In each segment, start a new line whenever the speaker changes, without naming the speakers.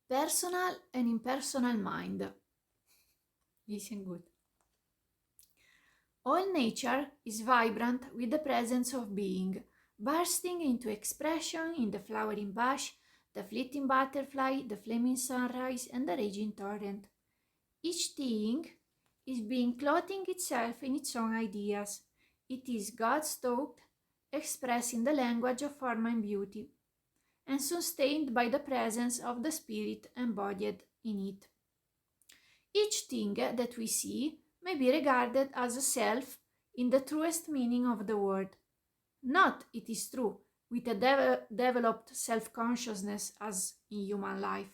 Personal and impersonal mind. Listen good. All nature is vibrant with the presence of being, bursting into expression in the flowering bush, the fleeting butterfly, the flaming sunrise, and the raging torrent. Each thing is being clothing itself in its own ideas. It is God's thought expressed in the language of form and beauty, and sustained by the presence of the Spirit embodied in it. Each thing that we see may be regarded as a self in the truest meaning of the word. Not, it is true, with a developed self-consciousness as in human life,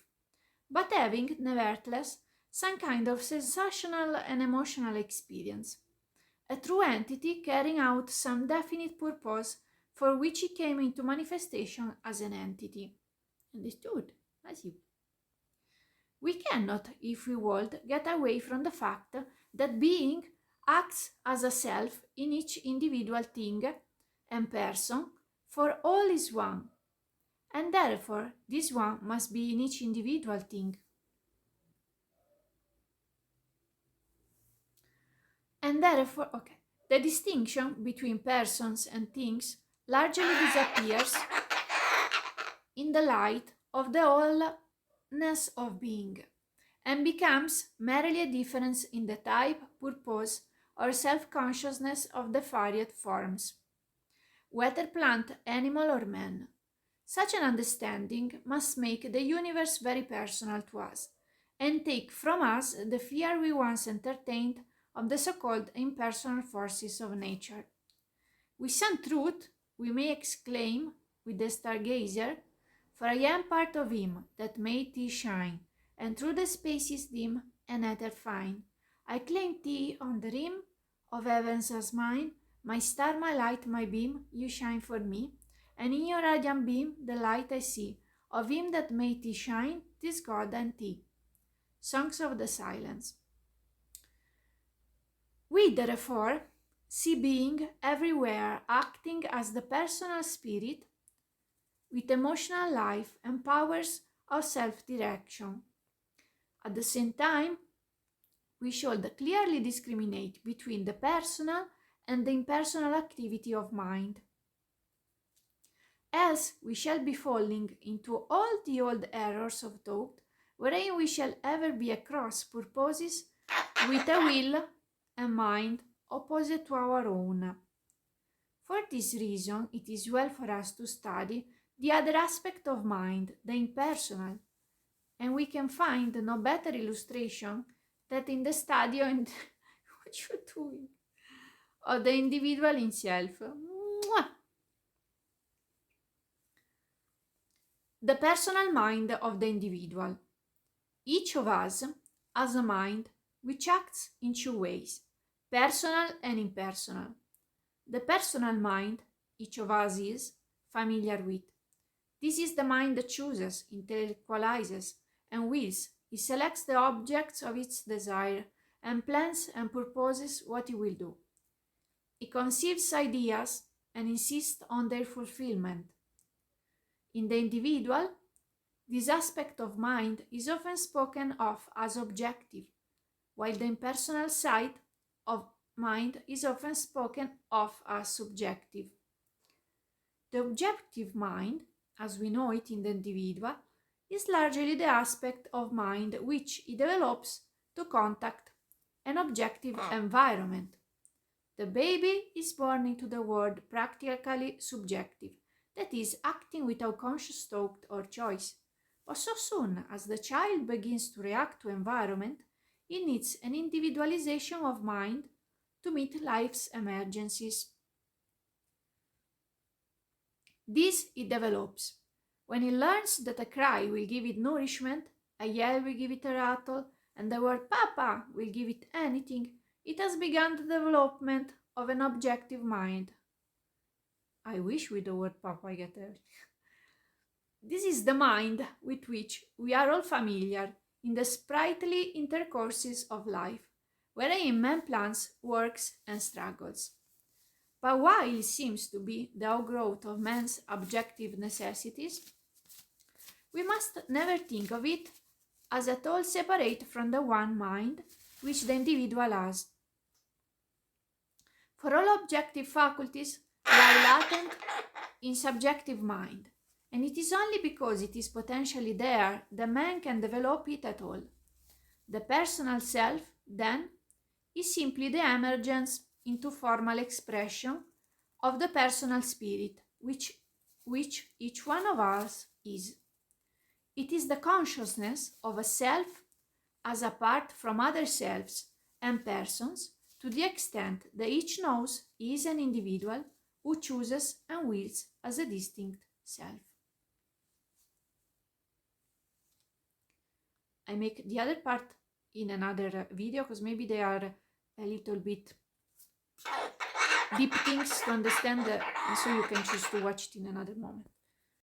but having, nevertheless, some kind of sensational and emotional experience. A true entity carrying out some definite purpose for which it came into manifestation as an entity. Understood? As you. We cannot, if we would, get away from the fact that being acts as a self in each individual thing and person, for all is one, and therefore this one must be in each individual thing. And therefore, the distinction between persons and things largely disappears in the light of the wholeness of being, and becomes merely a difference in the type, purpose, or self-consciousness of the varied forms, whether plant, animal, or man. Such an understanding must make the universe very personal to us, and take from us the fear we once entertained of the so-called impersonal forces of nature. With some truth, we may exclaim with the stargazer, "For I am part of him that made thee shine, and through the spaces dim and ether fine, I claim thee on the rim of heavens as mine, my star, my light, my beam, you shine for me, and in your radiant beam the light I see, of him that made thee shine, 'tis God and thee." Songs of the Silence. We therefore see being everywhere acting as the personal spirit with emotional life and powers of self-direction. At the same time, we should clearly discriminate between the personal and the impersonal activity of mind. Else we shall be falling into all the old errors of thought, wherein we shall ever be across purposes with a will and mind opposite to our own. For this reason, it is well for us to study the other aspect of mind, the impersonal, and we can find no better illustration than in the study of what you doing? Of the individual himself. Mwah! The personal mind of the individual. Each of us has a mind which acts in two ways, personal and impersonal. The personal mind each of us is familiar with. This is the mind that chooses, intellectualizes, and wills. It selects the objects of its desire and plans and purposes what it will do. It conceives ideas and insists on their fulfillment. In the individual, this aspect of mind is often spoken of as objective, while the impersonal side of mind is often spoken of as subjective. The objective mind, as we know it in the individual, is largely the aspect of mind which it develops to contact an objective environment. The baby is born into the world practically subjective, that is, acting without conscious thought or choice. But so soon as the child begins to react to environment, it needs an individualization of mind to meet life's emergencies. This it develops. When it learns that a cry will give it nourishment, a yell will give it a rattle, and the word "Papa" will give it anything, it has begun the development of an objective mind. I wish with the word "Papa" I get everything. This is the mind with which we are all familiar in the sprightly intercourses of life, wherein man plans, works, and struggles. But while it seems to be the outgrowth of man's objective necessities, we must never think of it as at all separate from the one mind which the individual has. For all objective faculties lie latent in subjective mind, and it is only because it is potentially there that man can develop it at all. The personal self, then, is simply the emergence into formal expression of the personal spirit, which each one of us is. It is the consciousness of a self as apart from other selves and persons, to the extent that each knows he is an individual who chooses and wills as a distinct self. I make the other part in another video because maybe they are a little bit deep things to understand, and so you can choose to watch it in another moment.